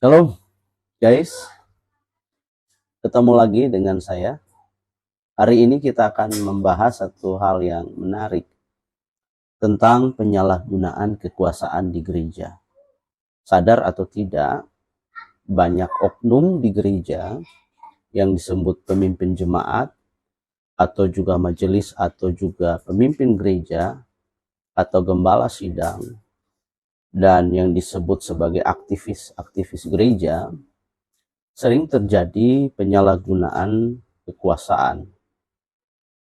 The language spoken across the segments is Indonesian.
Halo guys, ketemu lagi dengan saya. Hari ini kita akan membahas satu hal yang menarik tentang penyalahgunaan kekuasaan di gereja. Sadar atau tidak, banyak oknum di gereja yang disebut pemimpin jemaat atau juga majelis atau juga pemimpin gereja atau gembala sidang dan yang disebut sebagai aktivis gereja, sering terjadi penyalahgunaan kekuasaan.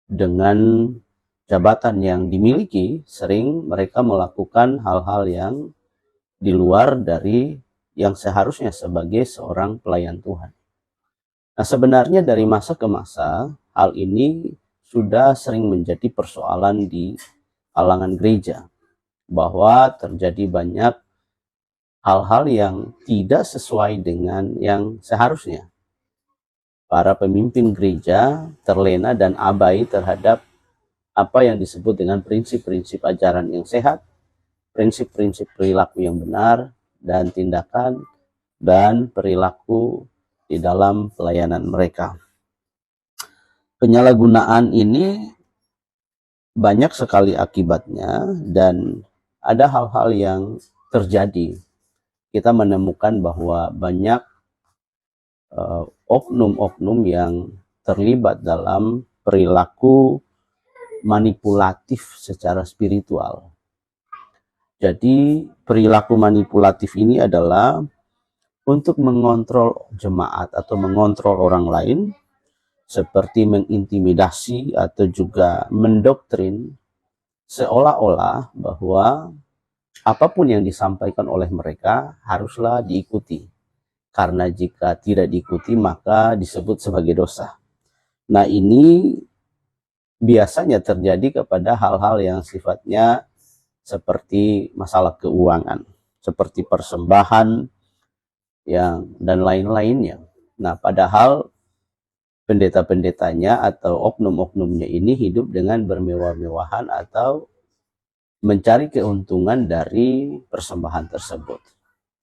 Dengan jabatan yang dimiliki, sering mereka melakukan hal-hal yang di luar dari yang seharusnya sebagai seorang pelayan Tuhan. Nah, sebenarnya dari masa ke masa, hal ini sudah sering menjadi persoalan di kalangan gereja, bahwa terjadi banyak hal-hal yang tidak sesuai dengan yang seharusnya. Para pemimpin gereja terlena dan abai terhadap apa yang disebut dengan prinsip-prinsip ajaran yang sehat, prinsip-prinsip perilaku yang benar, dan tindakan dan perilaku di dalam pelayanan mereka. Penyalahgunaan ini banyak sekali akibatnya dan ada hal-hal yang terjadi. Kita menemukan bahwa banyak oknum-oknum yang terlibat dalam perilaku manipulatif secara spiritual. Jadi perilaku manipulatif ini adalah untuk mengontrol jemaat atau mengontrol orang lain, seperti mengintimidasi atau juga mendoktrin, seolah-olah bahwa apapun yang disampaikan oleh mereka haruslah diikuti. Karena jika tidak diikuti maka disebut sebagai dosa. Nah, ini biasanya terjadi kepada hal-hal yang sifatnya seperti masalah keuangan, seperti persembahan yang dan lain-lainnya. Nah, padahal pendeta-pendetanya atau oknum-oknumnya ini hidup dengan bermewah-mewahan atau mencari keuntungan dari persembahan tersebut.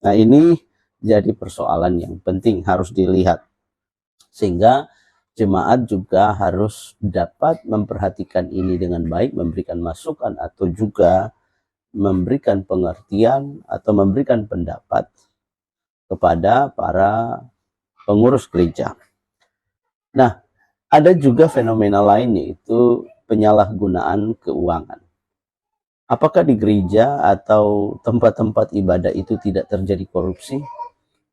Nah, ini jadi persoalan yang penting harus dilihat, sehingga jemaat juga harus dapat memperhatikan ini dengan baik, memberikan masukan atau juga memberikan pengertian atau memberikan pendapat kepada para pengurus gereja. Nah, ada juga fenomena lain, yaitu penyalahgunaan keuangan. Apakah di gereja atau tempat-tempat ibadah itu tidak terjadi korupsi?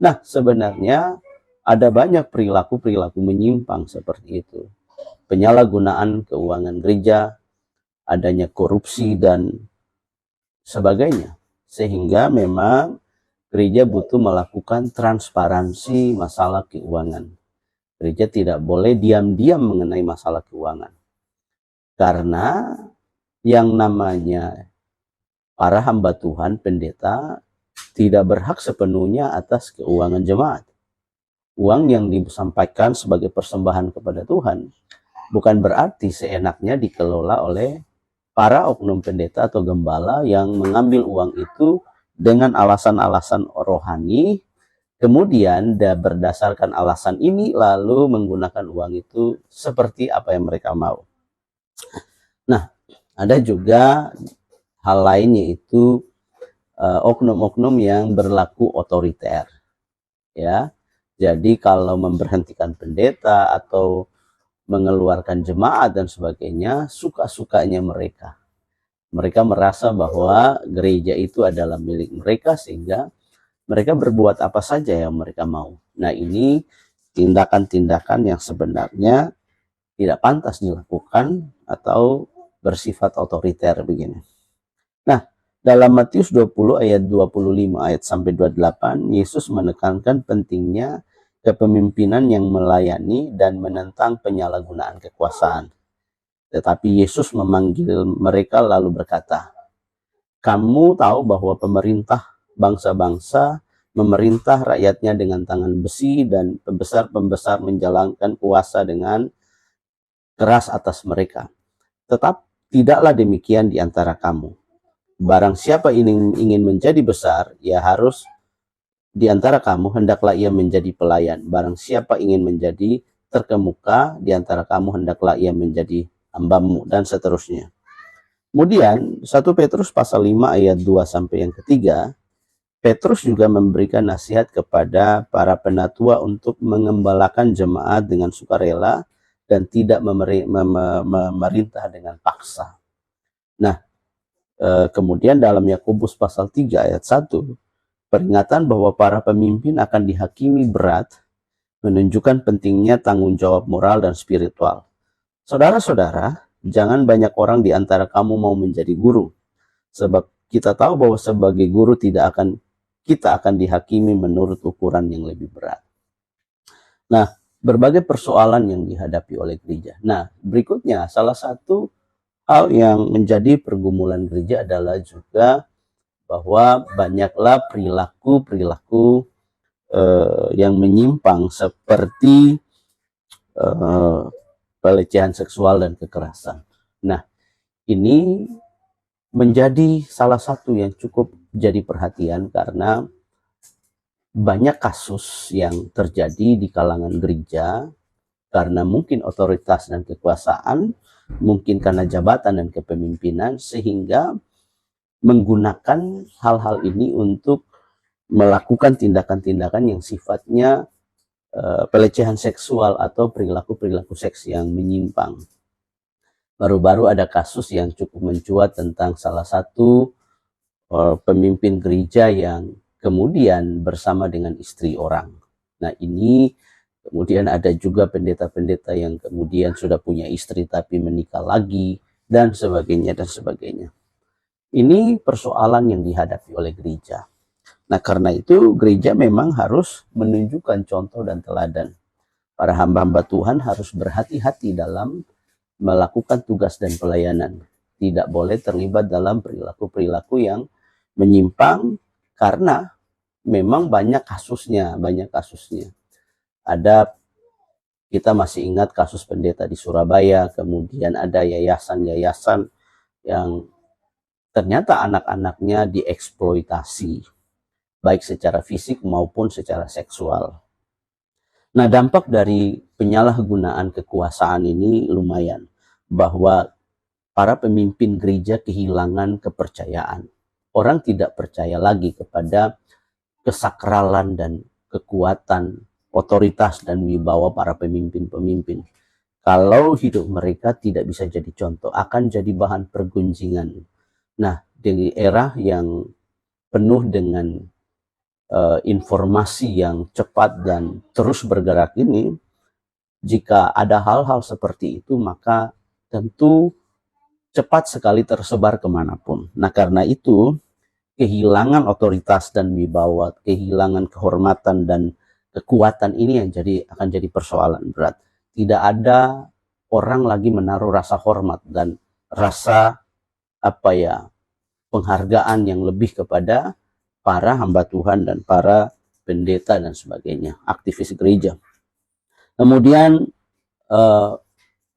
Nah, sebenarnya ada banyak perilaku-perilaku menyimpang seperti itu. Penyalahgunaan keuangan gereja, adanya korupsi dan sebagainya. Sehingga memang gereja butuh melakukan transparansi masalah keuangan. Gereja tidak boleh diam-diam mengenai masalah keuangan. Karena yang namanya para hamba Tuhan, pendeta, tidak berhak sepenuhnya atas keuangan jemaat. Uang yang disampaikan sebagai persembahan kepada Tuhan bukan berarti seenaknya dikelola oleh para oknum pendeta atau gembala yang mengambil uang itu dengan alasan-alasan rohani, kemudian berdasarkan alasan ini lalu menggunakan uang itu seperti apa yang mereka mau. Nah, ada juga hal lain, yaitu oknum-oknum yang berlaku otoriter, ya. Jadi kalau memberhentikan pendeta atau mengeluarkan jemaat dan sebagainya, suka-sukanya mereka. Mereka merasa bahwa gereja itu adalah milik mereka, sehingga mereka berbuat apa saja yang mereka mau. Nah, ini tindakan-tindakan yang sebenarnya tidak pantas dilakukan atau bersifat otoriter begini. Nah, dalam Matius 20 ayat 25 ayat sampai 28, Yesus menekankan pentingnya kepemimpinan yang melayani dan menentang penyalahgunaan kekuasaan. Tetapi Yesus memanggil mereka lalu berkata, "Kamu tahu bahwa pemerintah bangsa-bangsa memerintah rakyatnya dengan tangan besi, dan pembesar-pembesar menjalankan kuasa dengan keras atas mereka. Tetap tidaklah demikian di antara kamu. Barang siapa ingin menjadi besar, ia harus di antara kamu hendaklah ia menjadi pelayan. Barang siapa ingin menjadi terkemuka di antara kamu, hendaklah ia menjadi hambamu, dan seterusnya. Kemudian 1 Petrus pasal 5 ayat 2 sampai yang ketiga, Petrus juga memberikan nasihat kepada para penatua untuk mengembalakan jemaat dengan sukarela dan tidak memerintah dengan paksa. Nah, kemudian dalam Yakobus pasal 3 ayat 1, peringatan bahwa para pemimpin akan dihakimi berat menunjukkan pentingnya tanggung jawab moral dan spiritual. Saudara-saudara, jangan banyak orang di antara kamu mau menjadi guru, sebab kita tahu bahwa sebagai guru kita akan dihakimi menurut ukuran yang lebih berat. Nah, berbagai persoalan yang dihadapi oleh gereja. Nah, berikutnya salah satu hal yang menjadi pergumulan gereja adalah juga bahwa banyaklah perilaku-perilaku yang menyimpang seperti pelecehan seksual dan kekerasan. Nah, ini menjadi salah satu yang cukup jadi perhatian karena banyak kasus yang terjadi di kalangan gereja karena mungkin otoritas dan kekuasaan, mungkin karena jabatan dan kepemimpinan, sehingga menggunakan hal-hal ini untuk melakukan tindakan-tindakan yang sifatnya pelecehan seksual atau perilaku-perilaku seks yang menyimpang. Baru-baru ada kasus yang cukup mencuat tentang salah satu pemimpin gereja yang kemudian bersama dengan istri orang. Nah, ini kemudian ada juga pendeta-pendeta yang kemudian sudah punya istri tapi menikah lagi, dan sebagainya dan sebagainya. Ini persoalan yang dihadapi oleh gereja. Nah, karena itu gereja memang harus menunjukkan contoh dan teladan. Para hamba-hamba Tuhan harus berhati-hati dalam melakukan tugas dan pelayanan. Tidak boleh terlibat dalam perilaku-perilaku yang menyimpang karena memang banyak kasusnya. Kita masih ingat kasus pendeta di Surabaya, kemudian ada yayasan-yayasan yang ternyata anak-anaknya dieksploitasi, baik secara fisik maupun secara seksual. Nah, dampak dari penyalahgunaan kekuasaan ini lumayan, bahwa para pemimpin gereja kehilangan kepercayaan. Orang tidak percaya lagi kepada kesakralan dan kekuatan, otoritas dan wibawa para pemimpin-pemimpin. Kalau hidup mereka tidak bisa jadi contoh, akan jadi bahan pergunjingan. Nah, di era yang penuh dengan informasi yang cepat dan terus bergerak ini, jika ada hal-hal seperti itu, maka tentu cepat sekali tersebar kemanapun. Nah, karena itu kehilangan otoritas dan wibawa, kehilangan kehormatan dan kekuatan ini yang akan jadi persoalan berat. Tidak ada orang lagi menaruh rasa hormat dan rasa penghargaan yang lebih kepada para hamba Tuhan dan para pendeta dan sebagainya, aktivis gereja. Kemudian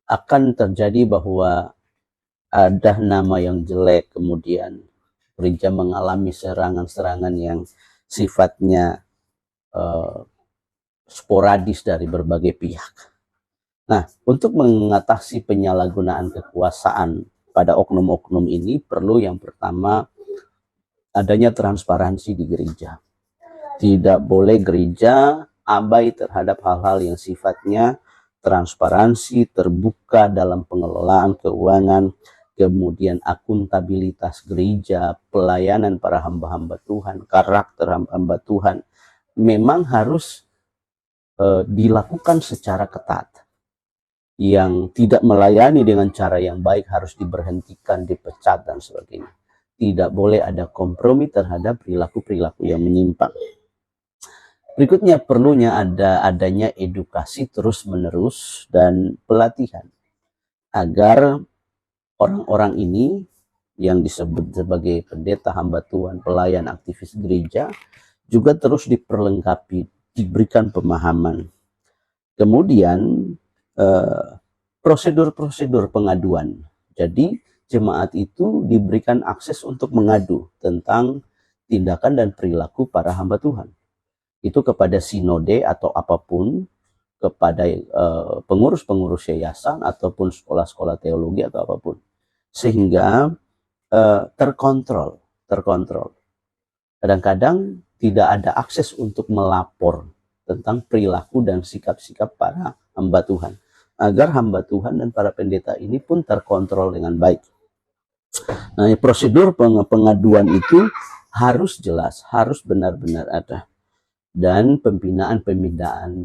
akan terjadi bahwa ada nama yang jelek, kemudian gereja mengalami serangan-serangan yang sifatnya sporadis dari berbagai pihak. Nah, untuk mengatasi penyalahgunaan kekuasaan pada oknum-oknum ini, perlu yang pertama adanya transparansi di gereja. Tidak boleh gereja abai terhadap hal-hal yang sifatnya transparansi, terbuka dalam pengelolaan keuangan, kemudian akuntabilitas gereja, pelayanan para hamba-hamba Tuhan, karakter hamba Tuhan, memang harus dilakukan secara ketat. Yang tidak melayani dengan cara yang baik harus diberhentikan, dipecat, dan sebagainya. Tidak boleh ada kompromi terhadap perilaku-perilaku yang menyimpang. Berikutnya perlunya adanya edukasi terus-menerus dan pelatihan agar orang-orang ini yang disebut sebagai pendeta, hamba Tuhan, pelayan, aktivis gereja juga terus diperlengkapi, diberikan pemahaman. Kemudian prosedur-prosedur pengaduan. Jadi jemaat itu diberikan akses untuk mengadu tentang tindakan dan perilaku para hamba Tuhan. itu kepada sinode atau apapun, kepada pengurus-pengurus yayasan ataupun sekolah-sekolah teologi atau apapun, sehingga terkontrol. Kadang-kadang tidak ada akses untuk melapor tentang perilaku dan sikap-sikap para hamba Tuhan, agar hamba Tuhan dan para pendeta ini pun terkontrol dengan baik. Nah, prosedur pengaduan itu harus jelas, harus benar-benar ada. Dan pembinaan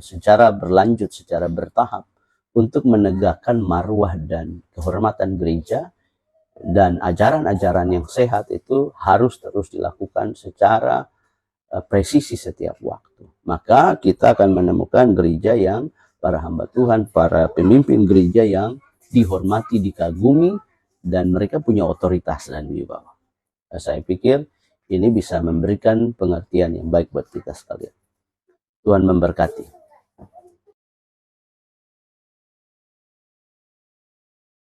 secara berlanjut, secara bertahap untuk menegakkan marwah dan kehormatan gereja, dan ajaran-ajaran yang sehat itu harus terus dilakukan secara presisi setiap waktu. Maka kita akan menemukan gereja yang para hamba Tuhan, para pemimpin gereja yang dihormati, dikagumi, dan mereka punya otoritas dan wibawa. Saya pikir ini bisa memberikan pengertian yang baik buat kita sekalian. Tuhan memberkati.